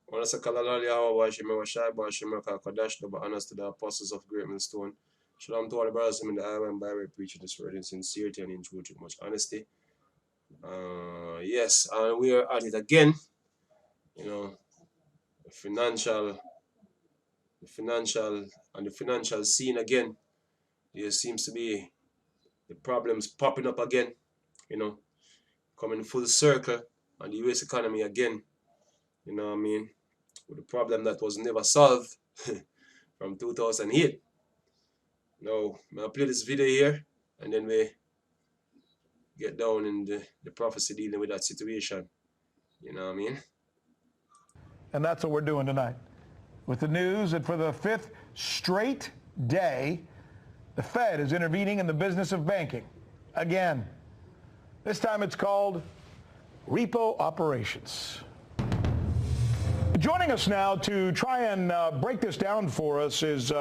Wanna say Kalalali Hawa Washima Washai Washima Kadash the honors to the apostles of Great Millstone. Shalom to all the brothers in the island by preaching this word in sincerity and in truth with much honesty. Yes, and we are at it again. You know, the financial the financial scene again. There seems to be the problems popping up again, you know, coming full circle on the US economy again. You know what I mean? With a problem that was never solved from 2008. Now, I'll play this video here and then we get down in the prophecy dealing with that situation. You know what I mean? And that's what we're doing tonight. With the news that for the fifth straight day, the Fed is intervening in the business of banking. Again. This time it's called repo operations. Joining us now to try and break this down for us is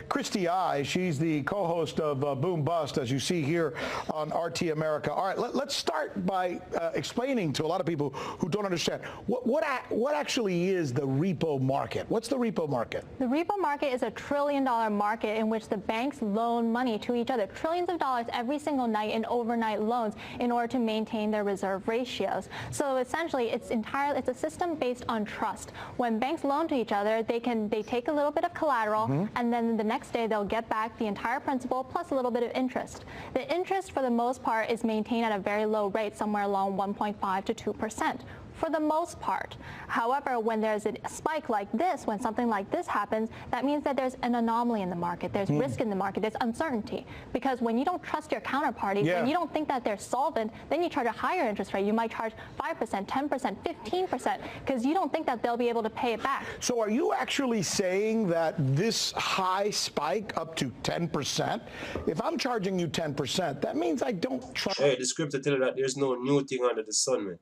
Christy I. She's the co-host of Boom Bust, as you see here on RT America. All right, let's start by explaining to a lot of people who don't understand what actually is the repo market. What's the repo market? The repo market is a $1 trillion market in which the banks loan money to each other, trillions of dollars every single night in overnight loans in order to maintain their reserve ratios. So essentially, it's a system based on trust. When banks loan to each other, they take a little bit of collateral, and then the next day they'll get back the entire principal plus a little bit of interest. The interest, for the most part, is maintained at a very low rate, somewhere along 1.5 to 2%. For the most part. However, when there's a spike like this, when something like this happens, that means that there's an anomaly in the market. There's risk in the market. There's uncertainty. Because when you don't trust your counterparties, when you don't think that they're solvent, then you charge a higher interest rate. You might charge 5%, 10%, 15%, because you don't think that they'll be able to pay it back. So are you actually saying that this high spike up to 10%, if I'm charging you 10%, that means I don't trust... Hey, the scripture tell you that there's no new thing under the sun, man.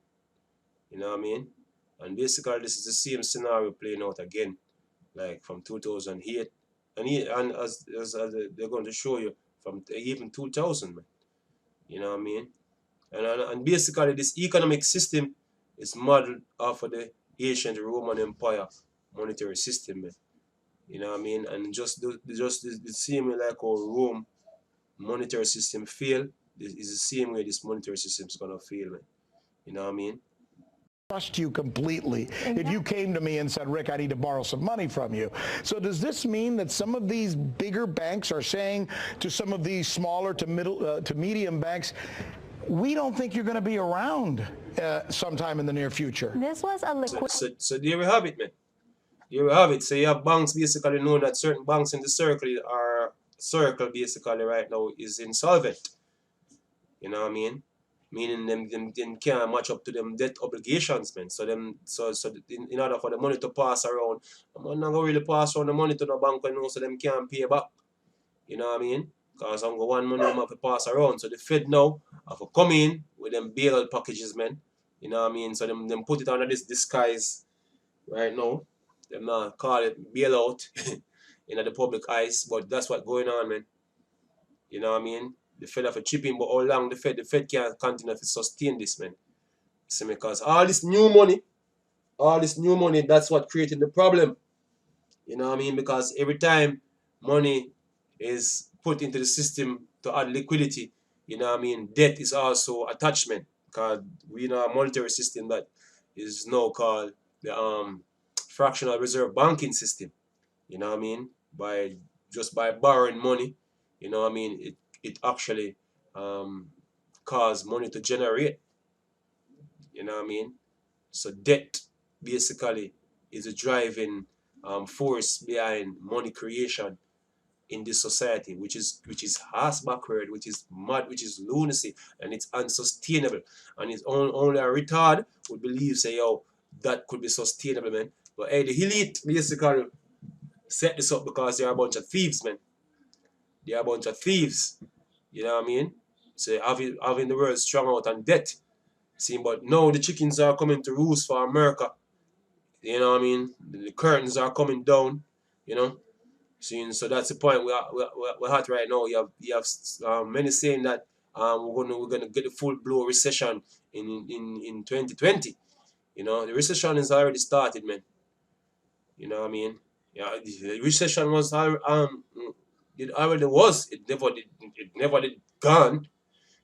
You know what I mean? And basically, this is the same scenario playing out again, like from 2008, and as they're going to show you from even 2000, man. You know what I mean? And basically, this economic system is modeled off of the ancient Roman Empire monetary system, man. You know what I mean? And just the same way like our Rome monetary system failed, is the same way this monetary system is gonna fail, man. You know what I mean? Trust you completely if you came to me and said, Rick, I need to borrow some money from you. So does this mean that some of these bigger banks are saying to some of these smaller to middle to medium banks, we don't think you're going to be around sometime in the near future? This was a liquid. So there we have it, man. There we have it. So you have banks basically know that certain banks in the circle basically right now is insolvent. You know what I mean? Meaning them can't match up to them debt obligations, man. So in order for the money to pass around, I'm not gonna really pass around the money to the bank, you know, so them can't pay back. You know what I mean? Because I'm going one money them have to pass around. So the Fed now have to come in with them bailout packages, man. You know what I mean? So them put it under this disguise right now. Them not call it bailout in the public eyes, but that's what's going on, man. You know what I mean? The Fed have to chip in, but how long the Fed can't continue to sustain this, man. See, because all this new money, that's what created the problem. You know what I mean? Because every time money is put into the system to add liquidity, you know what I mean, debt is also attachment. Because we know a monetary system that is now called the fractional reserve banking system. You know what I mean? Just by borrowing money, you know what I mean, it actually cause money to generate. You know what I mean? So debt basically is a driving force behind money creation in this society, which is ass backward, which is mad, which is lunacy, and it's unsustainable. And it's only a retard would believe, say, yo, that could be sustainable, man. But hey, the elite basically set this up because they're a bunch of thieves, man. They're a bunch of thieves. You know what I mean? So having the world strung out on debt. See, but now the chickens are coming to roost for America. You know what I mean? The curtains are coming down. You know? See, so that's the point we're at right now. You have many saying that we're gonna get a full blow recession in 2020. You know, the recession is already started, man. You know what I mean? Yeah, the recession was it already was. It never did gone.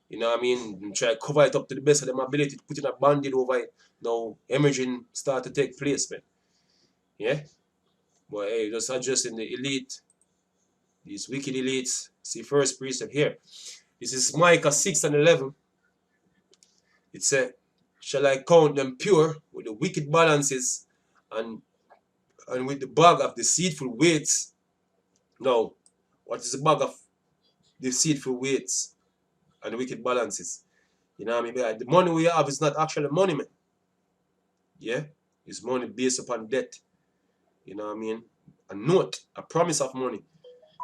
You know what I mean? Them try to cover it up to the best of their ability, putting a band-aid over it. Now emerging start to take place, man. Yeah? But hey, just addressing the elite, these wicked elites. See first precept here. This is Micah 6 and 11. It said, shall I count them pure with the wicked balances and with the bag of deceitful weights? Now, what is the bag of deceitful weights and the wicked balances? You know what I mean? But the money we have is not actually money, man. Yeah? It's money based upon debt. You know what I mean? A note, a promise of money.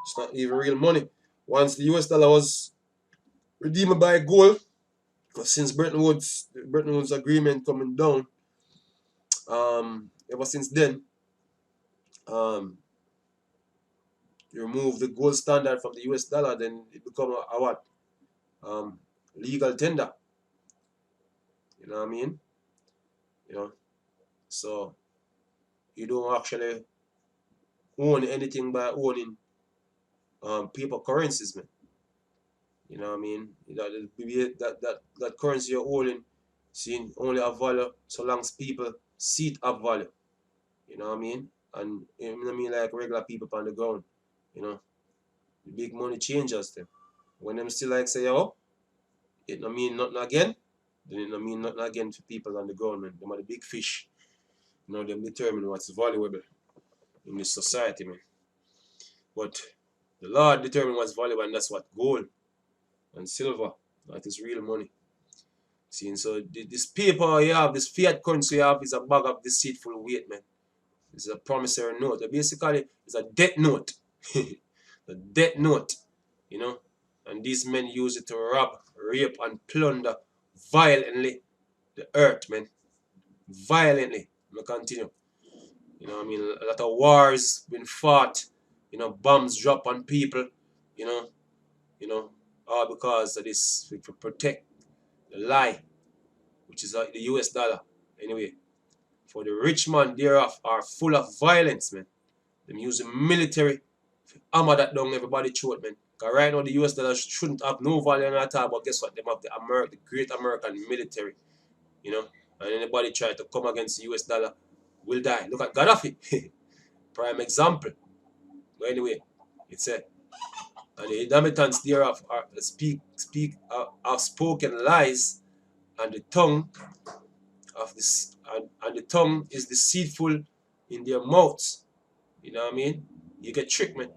It's not even real money. Once the US dollar was redeemed by gold, since Bretton Woods agreement coming down, ever since then, um, you remove the gold standard from the US dollar, then it become a what? Legal tender. You know what I mean? You know, so you don't actually own anything by owning paper currencies, man. You know what I mean? That currency you're holding seeing only have value so long as people see it have value. You know what I mean? And you know what I mean, like regular people on the ground, you know, the big money changers them. When them still like say, oh, it no mean nothing again, then it no mean nothing again to people on the ground, man. Them are the big fish. You know, them determine what's valuable in this society, man. But the Lord determine what's valuable, and that's what gold and silver. That is real money. See, and so this paper you have, this fiat currency you have, is a bag of deceitful weight, man. It's a promissory note. Basically, it's a debt note. A debt note, you know. And these men use it to rob, rape, and plunder violently the earth, man. Violently. I'm gonna continue. You know what I mean? A lot of wars been fought, you know, bombs drop on people, you know, all because of this, to protect the lie, which is the US dollar. Anyway, for the rich man thereof are full of violence, man. Them using military to hammer that down everybody throat, man. Because right now the US dollar shouldn't have no value at all, but guess what? They have the great American military, you know. And anybody try to come against the US dollar will die. Look at Gaddafi. Prime example. But anyway, it said, and the inhabitants thereof are have spoken lies, and the tongue of this and the tongue is deceitful in their mouths. You know what I mean? You get tricked, man.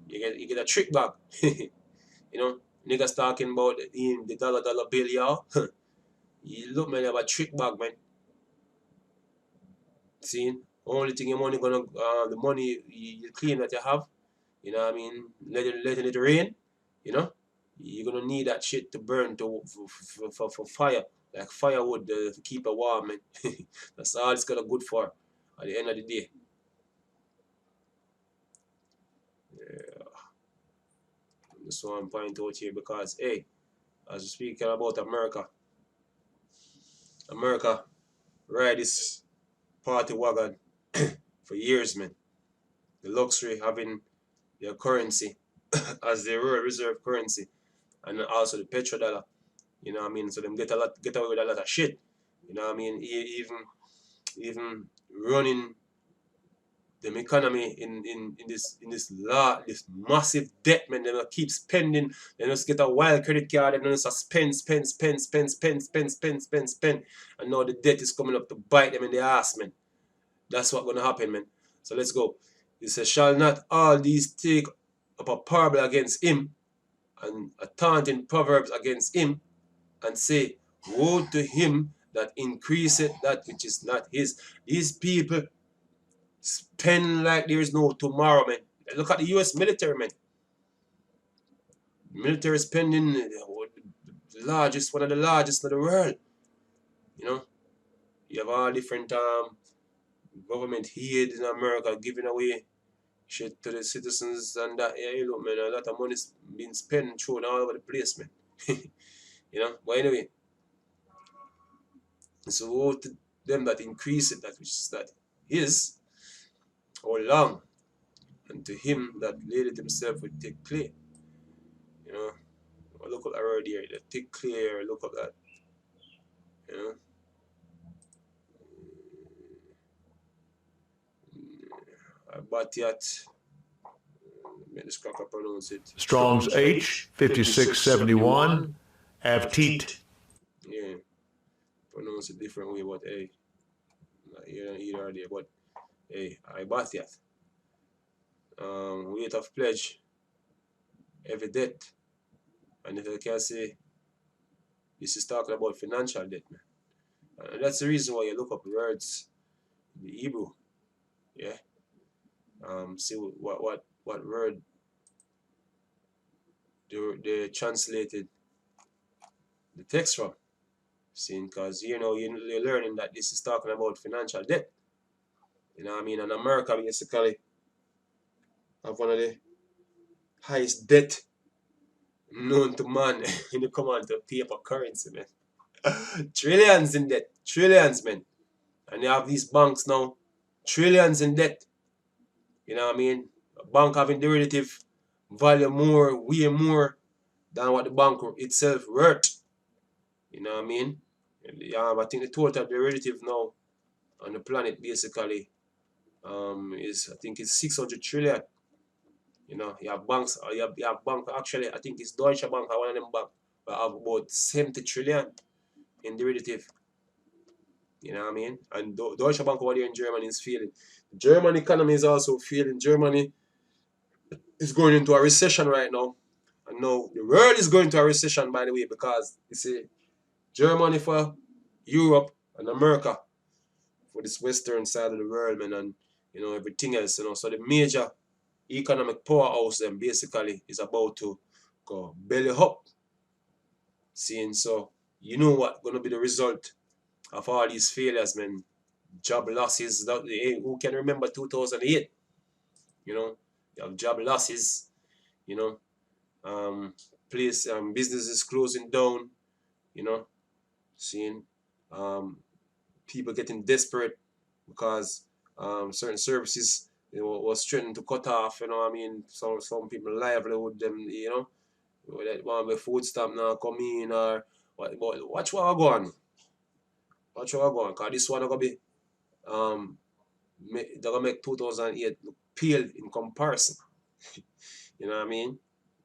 You get a trick bag. You know, niggas talking about the dollar bill, y'all. You look, man, you have a trick bag, man. See, only thing your money gonna the money you claim that you have, you know what I mean, letting it rain, you know, you're gonna need that shit to burn for fire, like firewood to keep it warm, man. That's all it's gonna good for at the end of the day. Yeah, that's what I'm pointing out here because hey, as we're speaking about America ride this party wagon for years, man. The luxury having their currency as their world reserve currency, and also the petrodollar. You know what I mean? So them get away with a lot of shit. You know what I mean? Even running the economy in this massive debt, man. They keep spending. They just get a wild credit card and then just spend. And now the debt is coming up to bite them in the ass, man. That's what's gonna happen, man. So let's go. It says, shall not all these take up a parable against him, and a taunt in proverbs against him, and say, woe to him that increaseth that which is not his. These people spend like there is no tomorrow, man. Look at the US military, man. Military spending, one of the largest in the world. You know, you have all different government aid in America giving away shit to the citizens and that. Yeah, you look, man, a lot of money's being spent thrown all over the place, man. You know, but anyway, so woe to them that increase it, that which is that his, how long, and to him that laid himself with thick clay. You know, look at that word here, the thick clay, look at that. You know, but yet, let me just crack up pronounce it. Strong's H, 5671, Avteet. Yeah, pronounce it different way, but hey, either or there, but hey, I but yet. Weight of pledge, every debt. And if I can say, this is talking about financial debt, man. And that's the reason why you look up words in the Hebrew. Yeah. See what word they translated the text from. See, because you know you're learning that this is talking about financial debt. You know what I mean? And America basically have one of the highest debt known to man when it come on to paper currency, man. Trillions in debt. Trillions, man. And you have these banks now, trillions in debt. You know what I mean? A bank having derivative value more, way more than what the bank itself worth. You know what I mean? I think the total derivative now on the planet basically is, I think it's 600 trillion. You know, you have banks, you have bank actually, I think it's Deutsche Bank or one of them bank, but have about 70 trillion in derivative. You know what I mean? And Deutsche Bank over there in Germany is failing. The German economy is also failing. Germany is going into a recession right now. And now the world is going to a recession, by the way, because you see, Germany for Europe and America for this western side of the world, man, and you know everything else, you know. So the major economic powerhouse then basically is about to go belly up. Seeing so you know what gonna be the result of all these failures, man. Job losses. Who can remember 2008? You know, you have job losses. You know, businesses closing down. You know, seeing people getting desperate because certain services was threatened to cut off. You know, I mean, some people livelihood them. You know, that one with food stamp now come in or what? Watch what I go on. Watch what I go on. Cause this one gonna be they're gonna make 2008 look pale in comparison. You know what I mean?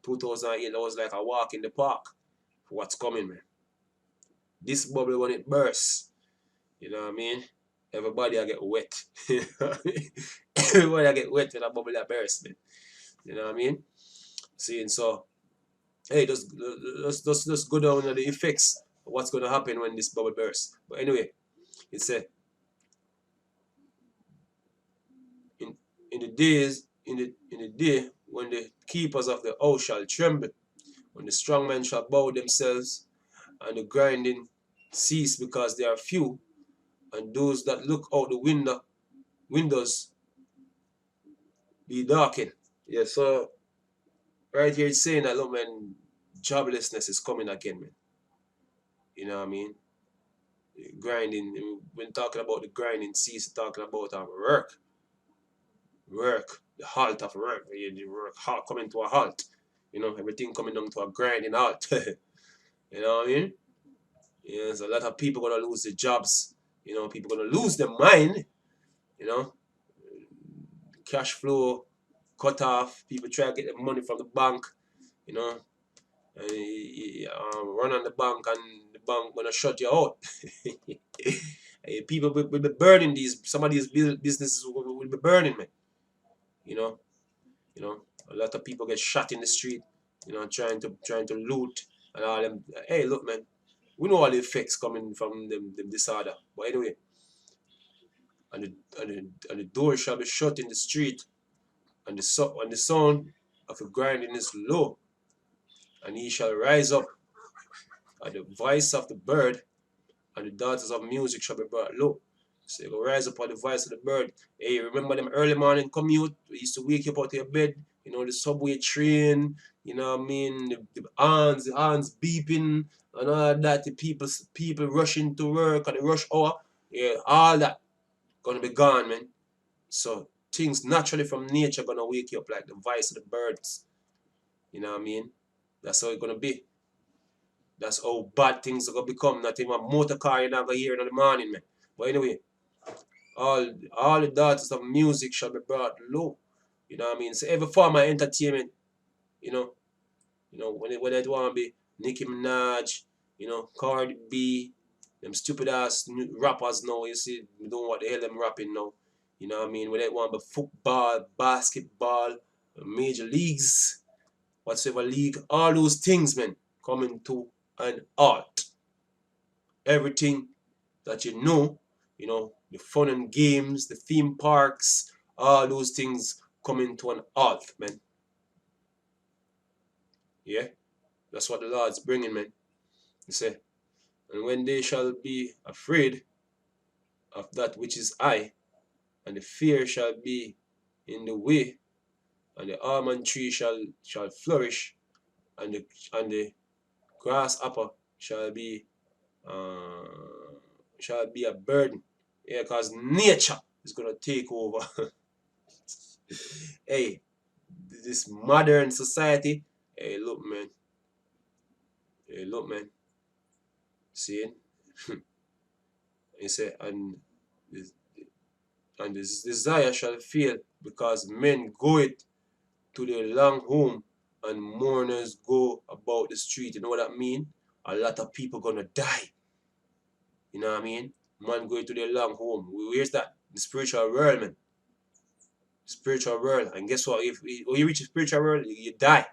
2008 was like a walk in the park for what's coming, man. This bubble when it bursts, you know what I mean? Everybody I get wet. You know what I mean? Everybody I get wet when that bubble that bursts, man. You know what I mean? Seeing so, hey, just go down to the effects of what's gonna happen when this bubble bursts. But anyway, it said in the days in the day when the keepers of the house shall tremble, when the strong men shall bow themselves, and the grinding cease because they are few, and those that look out the windows be darkened. Yeah, so right here it's saying that look man, joblessness is coming again, man. You know what I mean? Grinding, when talking about the grinding cease, talking about work, the halt of work, the work halt coming to a halt. You know, everything coming down to a grinding halt. You know what I mean? Yeah, so a lot of people gonna lose their jobs. You know, people gonna lose their mind. You know, cash flow cut off. People try to get the money from the bank. You know, and run on the bank, and the bank gonna shut you out. People will be burning these. Some of these businesses will be burning, man. You know, a lot of people get shot in the street. You know, trying to loot and all them. Hey, look, man. We know all the effects coming from them disorder. But anyway, and the door shall be shut in the street, and the sound of the grinding is low, and he shall rise up at the voice of the bird, and the daughters of music shall be brought low. So you go rise up at the voice of the bird. Hey, remember them early morning commute? We used to wake you up out of your bed, you know, the subway train, you know what I mean, the horns beeping and all that, the people rushing to work at the rush hour. Yeah, all that gonna be gone, man. So things naturally from nature gonna wake you up like the voice of the birds. You know what I mean? That's how it's gonna be. That's how bad things are gonna become. Not even a motor car you're not gonna hear in the morning, man. But anyway, all the daughters of music shall be brought low. You know what I mean? So every form of entertainment, you know, when it want to be Nicki Minaj, Cardi B, them stupid ass rappers now, you see, don't what the hell them rapping now. You know what I mean? When they want to be football, basketball, major leagues, whatsoever league, all those things, man, coming to an art. Everything that the fun and games, the theme parks, all those things coming to an halt, man. Yeah, that's what the Lord's bringing, man. He say, and when they shall be afraid of that which is high, and the fear shall be in the way, and the almond tree shall flourish, and the grasshopper shall be a burden. Yeah, because nature is gonna take over. Hey, this modern society. Hey, look, man. Hey, look, man. See? He said, and this desire shall fail, because men go it to their long home, and mourners go about the street. You know what that mean? A lot of people gonna die. You know what I mean? Man going to their long home. Where's that? The spiritual world, man. Spiritual world. And guess what? If when you reach the spiritual world, you die.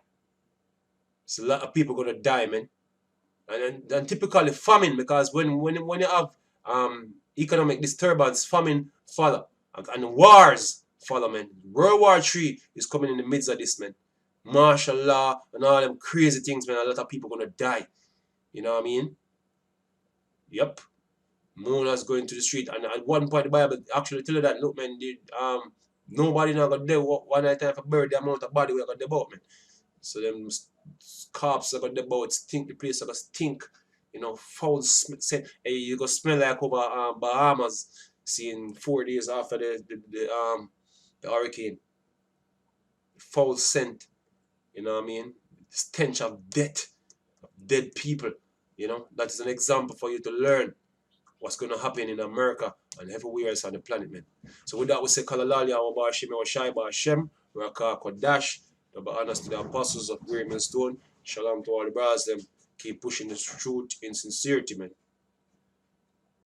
So a lot of people gonna die, man. And typically famine, because when you have economic disturbance, famine follow, and wars follow, man. World War III is coming in the midst of this, man. Martial law and all them crazy things, man. A lot of people gonna die. You know what I mean? Yep. Mourners going to the street, and at one point the Bible actually tell you that, look, man, nobody not gonna die one night time for bury the amount of body we are gonna devote, man. So them corpses are gonna devout, stink, the place are gonna stink, foul scent. Hey, you gonna smell like over Bahamas, seeing 4 days after the hurricane. Foul scent, you know what I mean? Stench of death, of dead people. That is an example for you to learn what's going to happen in America and everywhere else on the planet, man. So with that, we say Kalalali, our Barshim, our Shai Barshem, Raka Kodash, the honors to the apostles of Raymond Stone. Shalom to all the brothers, them keep pushing the truth in sincerity, man.